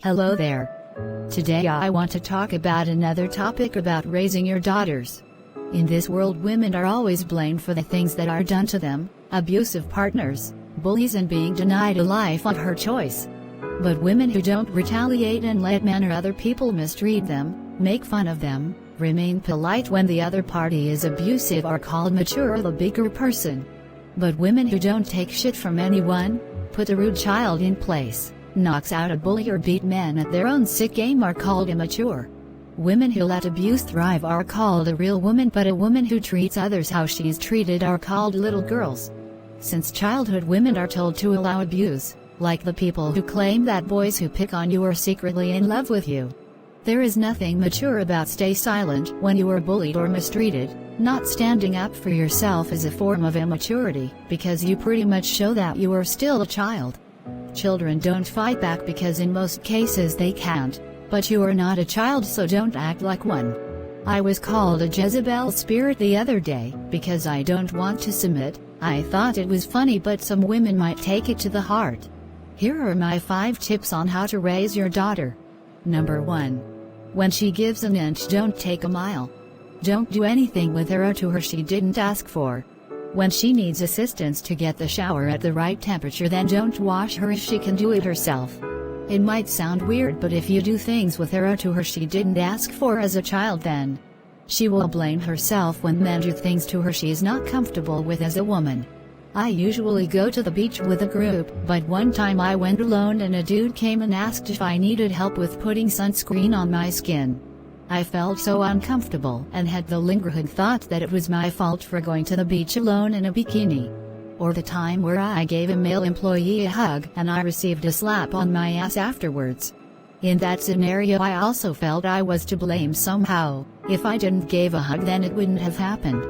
Hello there. Today I want to talk about another topic about raising your daughters. In this world, women are always blamed for the things that are done to them: abusive partners, bullies, and being denied a life of her choice. But women who don't retaliate and let men or other people mistreat them, make fun of them, remain polite when the other party is abusive, are called mature or the bigger person. But women who don't take shit from anyone, put a rude child in place, knocks out a bully, or beat men at their own sick game are called immature. Women who let abuse thrive are called a real woman, but a woman who treats others how she's treated are called little girls. Since childhood, women are told to allow abuse, like the people who claim that boys who pick on you are secretly in love with you. There is nothing mature about stay silent when you are bullied or mistreated. Not standing up for yourself is a form of immaturity, because you pretty much show that you are still a child. Children don't fight back because in most cases they can't, but you are not a child, so don't act like one. I was called a Jezebel spirit the other day, because I don't want to submit. I thought it was funny, but some women might take it to the heart. Here are my 5 tips on how to raise your daughter. Number 1. When she gives an inch, don't take a mile. Don't do anything with her or to her she didn't ask for. When she needs assistance to get the shower at the right temperature, then don't wash her if she can do it herself. It might sound weird, but if you do things with her or to her she didn't ask for as a child, then she will blame herself when men do things to her she is not comfortable with as a woman. I usually go to the beach with a group, but one time I went alone and a dude came and asked if I needed help with putting sunscreen on my skin. I felt so uncomfortable and had the lingering thought that it was my fault for going to the beach alone in a bikini. Or the time where I gave a male employee a hug and I received a slap on my ass afterwards. In that scenario, I also felt I was to blame somehow. If I didn't give a hug, then it wouldn't have happened.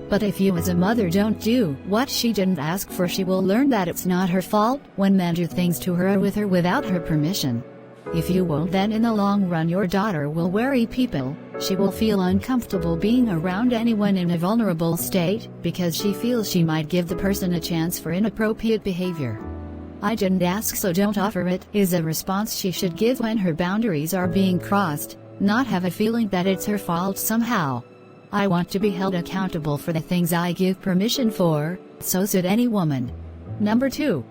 But if you as a mother don't do what she didn't ask for, she will learn that it's not her fault when men do things to her or with her without her permission. If you won't, then in the long run your daughter will worry people. She will feel uncomfortable being around anyone in a vulnerable state, because she feels she might give the person a chance for inappropriate behavior. "I didn't ask, so don't offer it" is a response she should give when her boundaries are being crossed, not have a feeling that it's her fault somehow. I want to be held accountable for the things I give permission for, so should any woman. Number 2.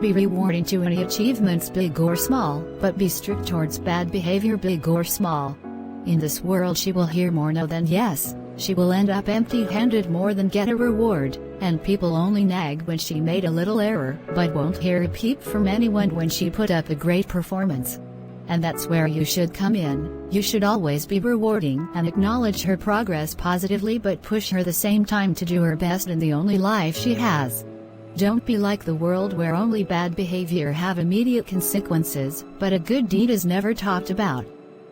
Be rewarding to any achievements, big or small, but be strict towards bad behavior, big or small. In this world she will hear more no than yes. She will end up empty-handed more than get a reward, and people only nag when she made a little error, but won't hear a peep from anyone when she put up a great performance. And that's where you should come in. You should always be rewarding and acknowledge her progress positively, but push her the same time to do her best in the only life she has. Don't be like the world where only bad behavior have immediate consequences, but a good deed is never talked about.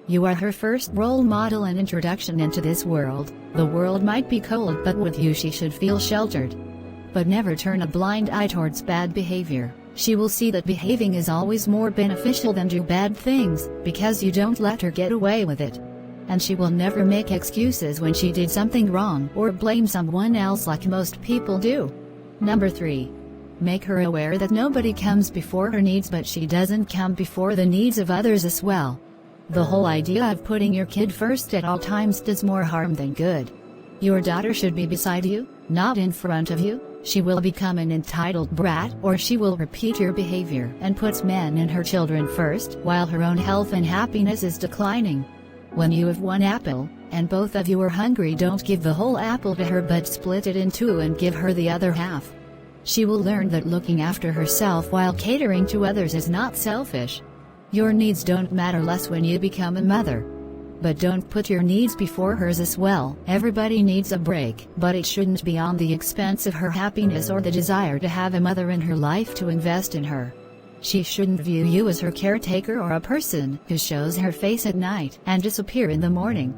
You are her first role model and introduction into this world. The world might be cold, but with you she should feel sheltered. But never turn a blind eye towards bad behavior. She will see that behaving is always more beneficial than do bad things, because you don't let her get away with it. And she will never make excuses when she did something wrong or blame someone else like most people do. Number 3. Make her aware that nobody comes before her needs, but she doesn't come before the needs of others as well. The whole idea of putting your kid first at all times does more harm than good. Your daughter should be beside you, not in front of you. She will become an entitled brat, or she will repeat your behavior and puts men and her children first while her own health and happiness is declining. When you have one apple, and both of you are hungry, don't give the whole apple to her, but split it in 2 and give her the other half. She will learn that looking after herself while catering to others is not selfish. Your needs don't matter less when you become a mother. But don't put your needs before hers as well. Everybody needs a break, but it shouldn't be on the expense of her happiness or the desire to have a mother in her life to invest in her. She shouldn't view you as her caretaker or a person who shows her face at night and disappear in the morning.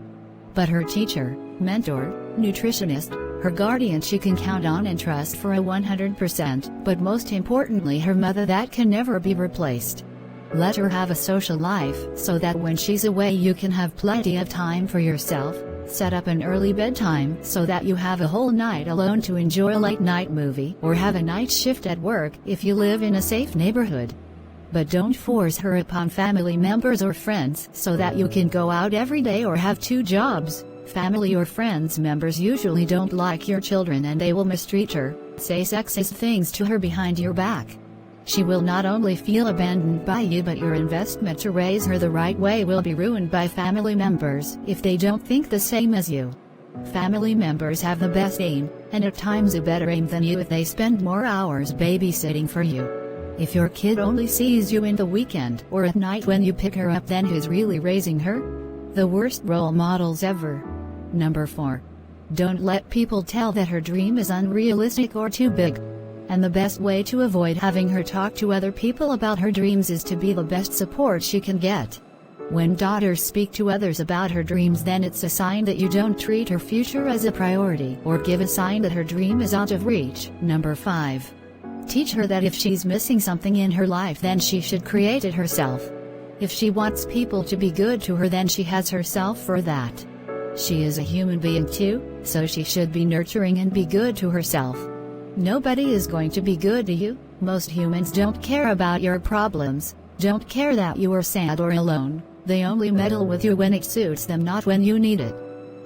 But her teacher, mentor, nutritionist, her guardian she can count on and trust for a 100%, but most importantly her mother that can never be replaced. Let her have a social life, so that when she's away you can have plenty of time for yourself. Set up an early bedtime so that you have a whole night alone to enjoy a late night movie or have a night shift at work if you live in a safe neighborhood. But don't force her upon family members or friends so that you can go out every day or have two jobs. Family or friends members usually don't like your children and they will mistreat her, say sexist things to her behind your back. She will not only feel abandoned by you, but your investment to raise her the right way will be ruined by family members if they don't think the same as you. Family members have the best aim, and at times a better aim than you if they spend more hours babysitting for you. If your kid only sees you in the weekend or at night when you pick her up, then who's really raising her? The worst role models ever. Number 4. Don't let people tell that her dream is unrealistic or too big. And the best way to avoid having her talk to other people about her dreams is to be the best support she can get. When daughters speak to others about her dreams, then it's a sign that you don't treat her future as a priority or give a sign that her dream is out of reach. Number 5. Teach her that if she's missing something in her life, then she should create it herself. If she wants people to be good to her, then she has herself for that. She is a human being too, so she should be nurturing and be good to herself. Nobody is going to be good to you. Most humans don't care about your problems, don't care that you are sad or alone. They only meddle with you when it suits them, not when you need it.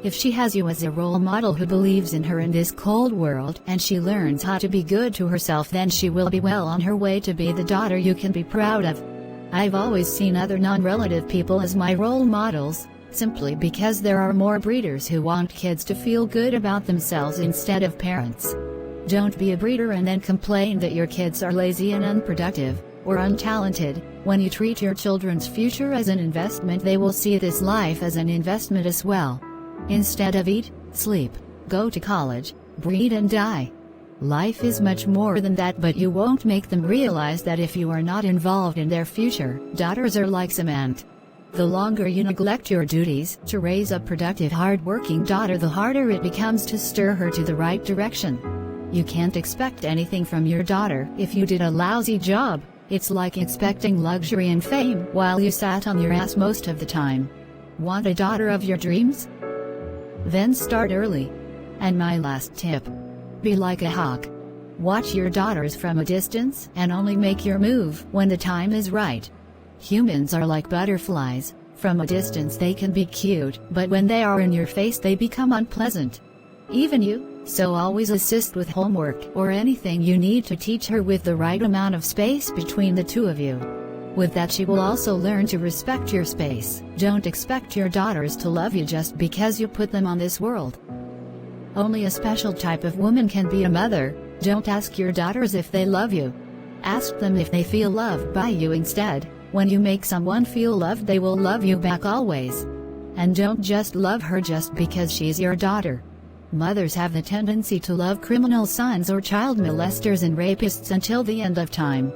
If she has you as a role model who believes in her in this cold world, and she learns how to be good to herself, then she will be well on her way to be the daughter you can be proud of. I've always seen other non-relative people as my role models, simply because there are more breeders who want kids to feel good about themselves instead of parents. Don't be a breeder and then complain that your kids are lazy and unproductive, or untalented. When you treat your children's future as an investment, they will see this life as an investment as well. Instead of eat, sleep, go to college, breed and die. Life is much more than that, but you won't make them realize that if you are not involved in their future. Daughters are like cement. The longer you neglect your duties to raise a productive, hard-working daughter, the harder it becomes to stir her to the right direction. You can't expect anything from your daughter if you did a lousy job. It's like expecting luxury and fame while you sat on your ass most of the time. Want a daughter of your dreams? Then start early. And my last tip: be like a hawk. Watch your daughters from a distance and only make your move when the time is right. Humans are like butterflies. From a distance they can be cute, but when they are in your face they become unpleasant. Even you. So always assist with homework or anything you need to teach her with the right amount of space between the two of you. With that, she will also learn to respect your space. Don't expect your daughters to love you just because you put them on this world. Only a special type of woman can be a mother. Don't ask your daughters if they love you. Ask them if they feel loved by you instead. When you make someone feel loved, they will love you back always. And don't just love her just because she's your daughter. Mothers have the tendency to love criminal sons or child molesters and rapists until the end of time.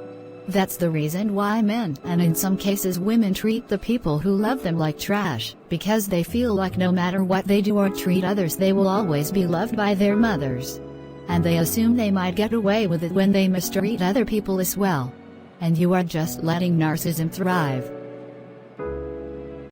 That's the reason why men, and in some cases women, treat the people who love them like trash, because they feel like no matter what they do or treat others, they will always be loved by their mothers. And they assume they might get away with it when they mistreat other people as well. And you are just letting narcissism thrive.